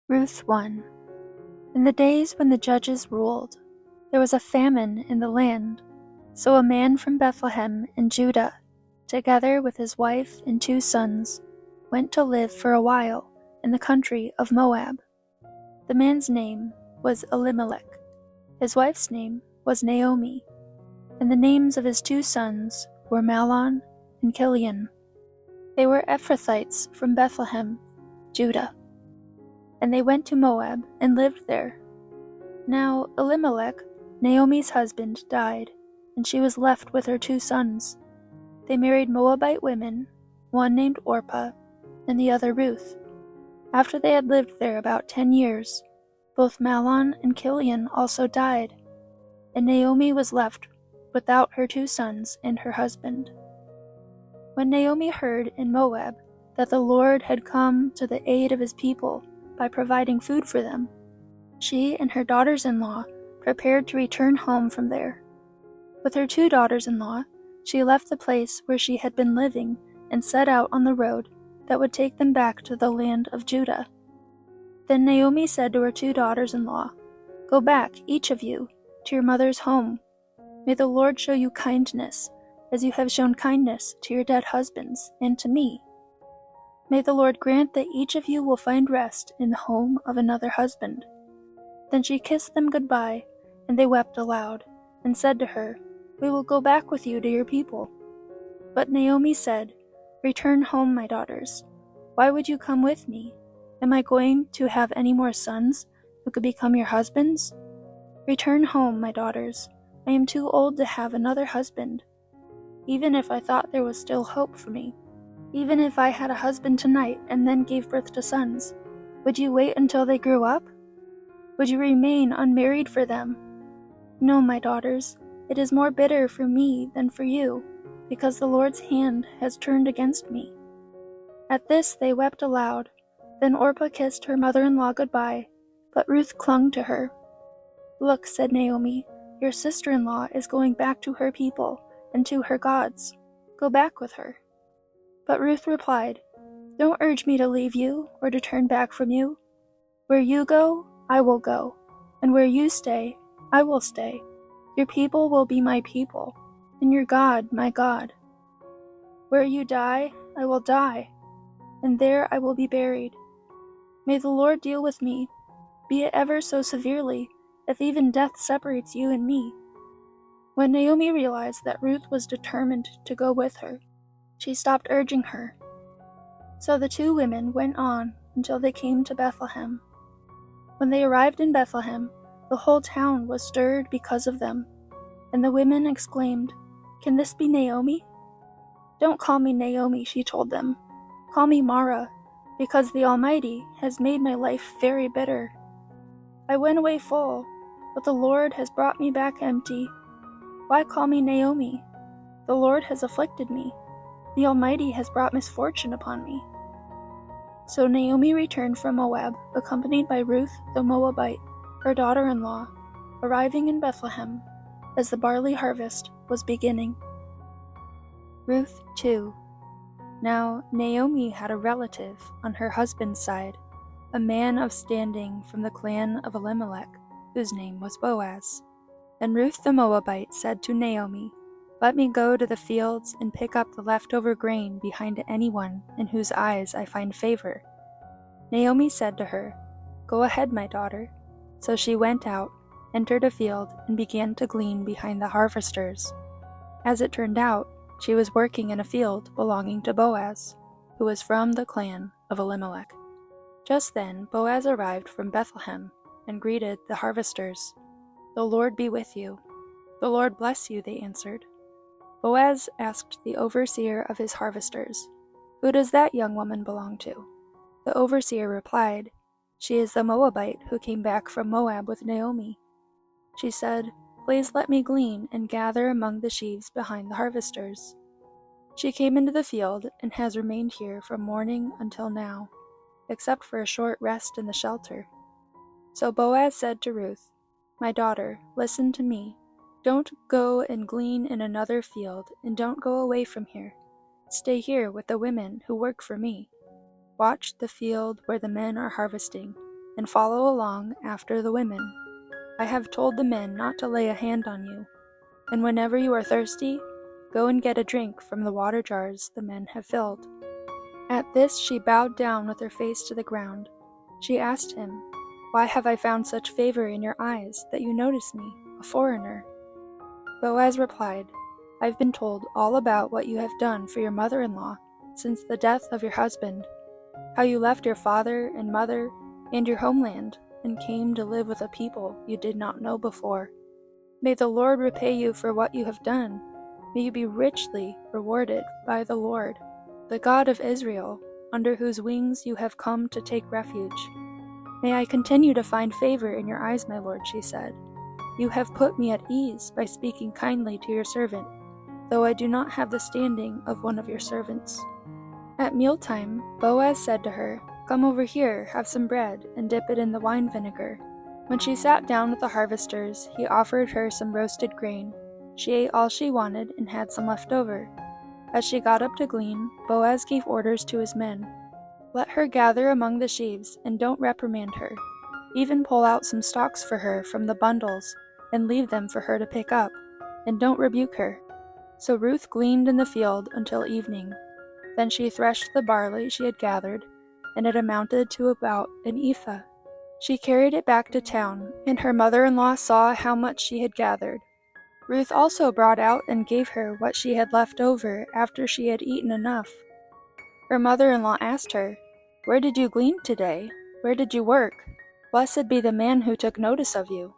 Ruth 1. In the days when the judges ruled, there was a famine in the land. So a man from Bethlehem in Judah, together with his wife and 2 sons, went to live for a while in the country of Moab. The man's name was Elimelech. His wife's name was Naomi, and the names of his 2 sons were Mahlon and Chilion. They were Ephrathites from Bethlehem, Judah. And they went to Moab and lived there. Now Elimelech, Naomi's husband, died, and she was left with her 2 sons. They married Moabite women, one named Orpah, and the other Ruth. After they had lived there about 10 years, both Mahlon and Chilion also died, and Naomi was left without her 2 sons and her husband. When Naomi heard in Moab that the Lord had come to the aid of his people by providing food for them, she and her daughters-in-law prepared to return home from there. With her 2 daughters-in-law, she left the place where she had been living and set out on the road that would take them back to the land of Judah. Then Naomi said to her 2 daughters-in-law, "Go back, each of you, to your mother's home. May the Lord show you kindness, as you have shown kindness to your dead husbands and to me. May the Lord grant that each of you will find rest in the home of another husband." Then she kissed them goodbye, and they wept aloud, and said to her, "We will go back with you to your people." But Naomi said, "Return home, my daughters. Why would you come with me? Am I going to have any more sons who could become your husbands? Return home, my daughters. I am too old to have another husband. Even if I thought there was still hope for me, even if I had a husband tonight and then gave birth to sons, would you wait until they grew up? Would you remain unmarried for them? No, my daughters, it is more bitter for me than for you, because the Lord's hand has turned against me." At this they wept aloud. Then Orpah kissed her mother-in-law goodbye, but Ruth clung to her. "Look," said Naomi, "your sister-in-law is going back to her people and to her gods. Go back with her." But Ruth replied, "Don't urge me to leave you or to turn back from you. Where you go, I will go, and where you stay, I will stay. Your people will be my people, and your God my God. Where you die, I will die, and there I will be buried. May the Lord deal with me, be it ever so severely, if even death separates you and me." When Naomi realized that Ruth was determined to go with her, she stopped urging her. So the 2 women went on until they came to Bethlehem. When they arrived in Bethlehem, the whole town was stirred because of them, and the women exclaimed, "Can this be Naomi?" "Don't call me Naomi," she told them. "Call me Mara, because the Almighty has made my life very bitter. I went away full, but the Lord has brought me back empty. Why call me Naomi? The Lord has afflicted me. The Almighty has brought misfortune upon me." So Naomi returned from Moab, accompanied by Ruth the Moabite, her daughter-in-law, arriving in Bethlehem as the barley harvest was beginning. Ruth 2. Now Naomi had a relative on her husband's side, a man of standing from the clan of Elimelech, whose name was Boaz. And Ruth the Moabite said to Naomi, "Let me go to the fields and pick up the leftover grain behind anyone in whose eyes I find favor." Naomi said to her, "Go ahead, my daughter." So she went out, entered a field, and began to glean behind the harvesters. As it turned out, she was working in a field belonging to Boaz, who was from the clan of Elimelech. Just then Boaz arrived from Bethlehem and greeted the harvesters. "The Lord be with you." "The Lord bless you," they answered. Boaz asked the overseer of his harvesters, "Who does that young woman belong to?" The overseer replied, "She is the Moabite who came back from Moab with Naomi." She said, "Please let me glean and gather among the sheaves behind the harvesters." She came into the field and has remained here from morning until now, except for a short rest in the shelter. So Boaz said to Ruth, "My daughter, listen to me. Don't go and glean in another field, and don't go away from here. Stay here with the women who work for me. Watch the field where the men are harvesting, and follow along after the women. I have told the men not to lay a hand on you, and whenever you are thirsty, go and get a drink from the water jars the men have filled." At this she bowed down with her face to the ground. She asked him, "Why have I found such favor in your eyes that you notice me, a foreigner?" Boaz replied, "I've been told all about what you have done for your mother-in-law since the death of your husband, how you left your father and mother and your homeland and came to live with a people you did not know before. May the Lord repay you for what you have done. May you be richly rewarded by the Lord, the God of Israel, under whose wings you have come to take refuge. May I continue to find favor in your eyes, my lord," she said. "You have put me at ease by speaking kindly to your servant, though I do not have the standing of one of your servants." At mealtime, Boaz said to her, "Come over here, have some bread, and dip it in the wine vinegar." When she sat down with the harvesters, he offered her some roasted grain. She ate all she wanted and had some left over. As she got up to glean, Boaz gave orders to his men. "Let her gather among the sheaves, and don't reprimand her. Even pull out some stalks for her from the bundles, and leave them for her to pick up, and don't rebuke her." So Ruth gleaned in the field until evening. Then she threshed the barley she had gathered, and it amounted to about an ephah. She carried it back to town, and her mother-in-law saw how much she had gathered. Ruth also brought out and gave her what she had left over after she had eaten enough. Her mother-in-law asked her, "Where did you glean today? Where did you work? Blessed be the man who took notice of you."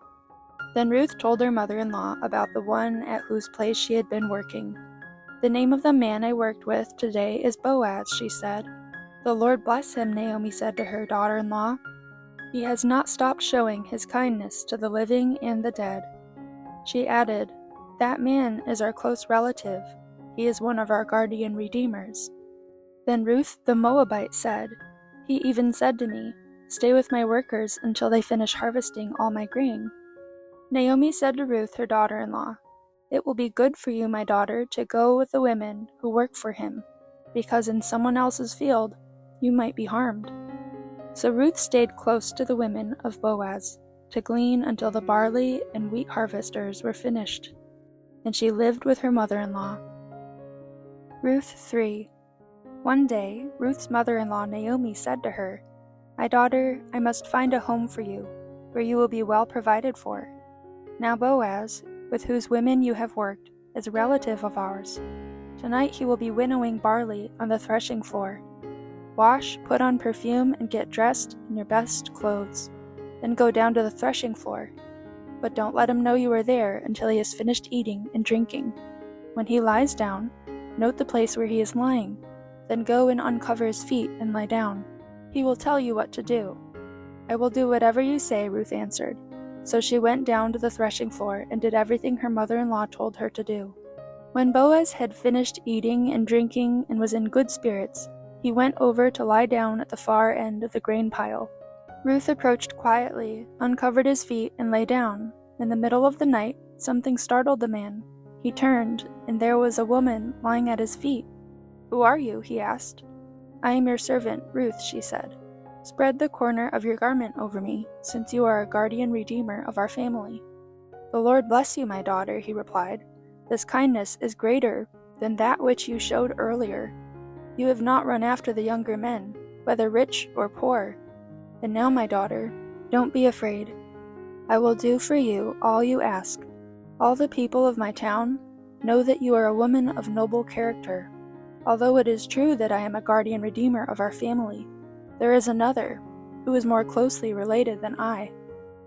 Then Ruth told her mother-in-law about the one at whose place she had been working. "The name of the man I worked with today is Boaz," she said. "The Lord bless him," Naomi said to her daughter-in-law. "He has not stopped showing his kindness to the living and the dead." She added, "That man is our close relative. He is one of our guardian redeemers." Then Ruth the Moabite said, "He even said to me, 'Stay with my workers until they finish harvesting all my grain.'" Naomi said to Ruth her daughter-in-law, "It will be good for you, my daughter, to go with the women who work for him, because in someone else's field you might be harmed." So Ruth stayed close to the women of Boaz to glean until the barley and wheat harvesters were finished, and she lived with her mother-in-law. Ruth 3. One day, Ruth's mother-in-law Naomi said to her, "My daughter, I must find a home for you, where you will be well provided for. Now Boaz, with whose women you have worked, is a relative of ours. Tonight he will be winnowing barley on the threshing floor. Wash, put on perfume, and get dressed in your best clothes. Then go down to the threshing floor. But don't let him know you are there until he has finished eating and drinking. When he lies down, note the place where he is lying. Then go and uncover his feet and lie down. He will tell you what to do." "I will do whatever you say," Ruth answered. So she went down to the threshing floor and did everything her mother-in-law told her to do. When Boaz had finished eating and drinking and was in good spirits, he went over to lie down at the far end of the grain pile. Ruth approached quietly, uncovered his feet, and lay down. In the middle of the night, something startled the man. He turned, and there was a woman lying at his feet. "Who are you?" he asked. "I am your servant, Ruth," she said. "Spread the corner of your garment over me, since you are a guardian redeemer of our family." "The Lord bless you, my daughter," he replied. "This kindness is greater than that which you showed earlier. You have not run after the younger men, whether rich or poor. And now, my daughter, don't be afraid. I will do for you all you ask. All the people of my town know that you are a woman of noble character. Although it is true that I am a guardian redeemer of our family, there is another, who is more closely related than I.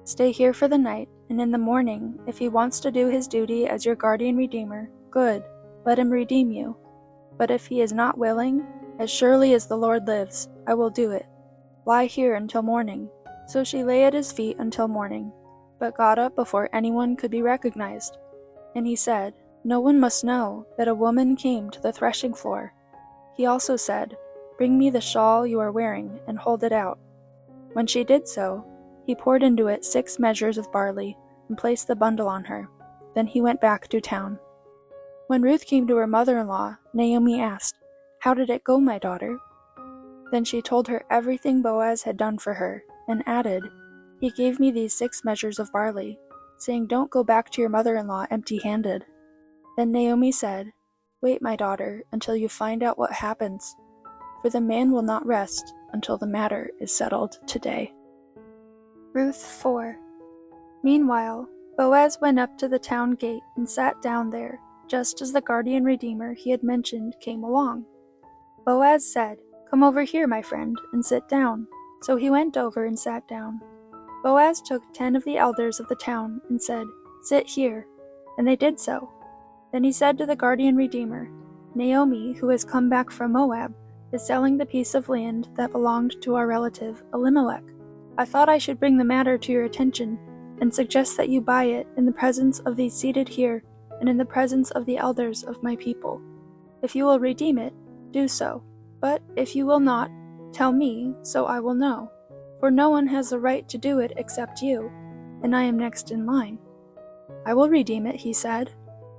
Stay here for the night, and in the morning, if he wants to do his duty as your guardian redeemer, good, let him redeem you. But if he is not willing, as surely as the Lord lives, I will do it. Lie here until morning." So she lay at his feet until morning, but got up before anyone could be recognized. And he said, "No one must know that a woman came to the threshing floor." He also said, "Bring me the shawl you are wearing and hold it out." When she did so, he poured into it 6 measures of barley and placed the bundle on her. Then he went back to town. When Ruth came to her mother-in-law, Naomi asked, "How did it go, my daughter?" Then she told her everything Boaz had done for her, and added, "He gave me these 6 measures of barley, saying, 'Don't go back to your mother-in-law empty-handed.'" Then Naomi said, "Wait, my daughter, until you find out what happens, for the man will not rest until the matter is settled today." Ruth 4. Meanwhile, Boaz went up to the town gate and sat down there, just as the guardian redeemer he had mentioned came along. Boaz said, "Come over here, my friend, and sit down." So he went over and sat down. Boaz took 10 of the elders of the town and said, "Sit here," and they did so. Then he said to the guardian redeemer, "Naomi, who has come back from Moab, is selling the piece of land that belonged to our relative Elimelech. I thought I should bring the matter to your attention and suggest that you buy it in the presence of these seated here and in the presence of the elders of my people. If you will redeem it, do so. But if you will not, tell me, so I will know. For no one has the right to do it except you, and I am next in line." "I will redeem it," he said.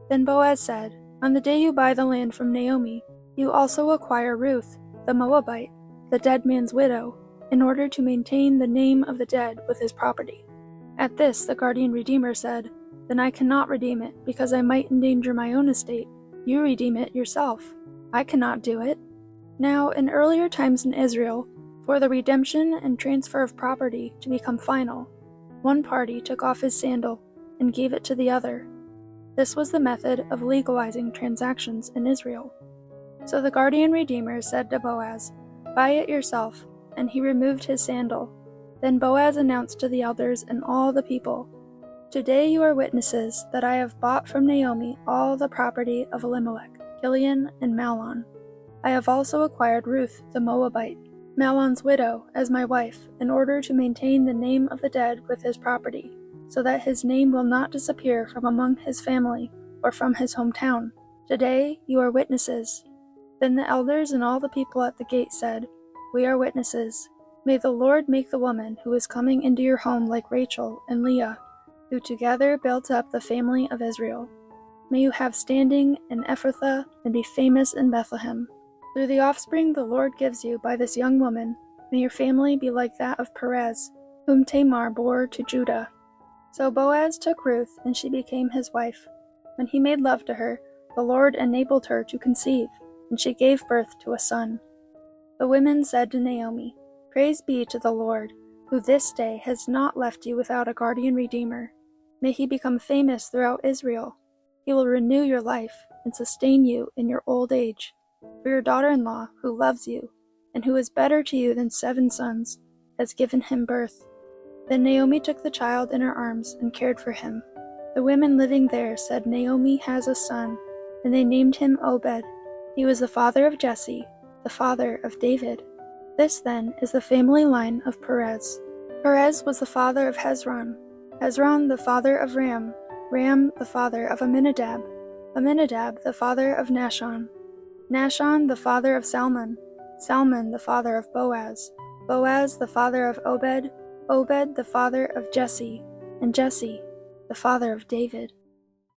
Then Boaz said, "On the day you buy the land from Naomi, you also acquire Ruth, the Moabite, the dead man's widow, in order to maintain the name of the dead with his property." At this the guardian redeemer said, "Then I cannot redeem it, because I might endanger my own estate. You redeem it yourself. I cannot do it." Now, in earlier times in Israel, for the redemption and transfer of property to become final, one party took off his sandal and gave it to the other. This was the method of legalizing transactions in Israel. So the guardian redeemer said to Boaz, "Buy it yourself," and he removed his sandal. Then Boaz announced to the elders and all the people, "Today you are witnesses that I have bought from Naomi all the property of Elimelech, Kilion, and Mahlon. I have also acquired Ruth the Moabite, Mahlon's widow, as my wife, in order to maintain the name of the dead with his property, so that his name will not disappear from among his family or from his hometown. Today you are witnesses." Then the elders and all the people at the gate said, "We are witnesses. May the Lord make the woman who is coming into your home like Rachel and Leah, who together built up the family of Israel. May you have standing in Ephrathah and be famous in Bethlehem. Through the offspring the Lord gives you by this young woman, may your family be like that of Perez, whom Tamar bore to Judah." So Boaz took Ruth, and she became his wife. When he made love to her, the Lord enabled her to conceive, and she gave birth to a son. The women said to Naomi, "Praise be to the Lord, who this day has not left you without a guardian redeemer. May he become famous throughout Israel. He will renew your life and sustain you in your old age. For your daughter-in-law, who loves you, and who is better to you than 7 sons, has given him birth." Then Naomi took the child in her arms and cared for him. The women living there said, "Naomi has a son," and they named him Obed. He was the father of Jesse, the father of David. This, then, is the family line of Perez. Perez was the father of Hezron, Hezron the father of Ram, Ram the father of Amminadab, Amminadab the father of Nahshon, Nahshon the father of Salmon, Salmon the father of Boaz, Boaz the father of Obed, Obed the father of Jesse, and Jesse the father of David.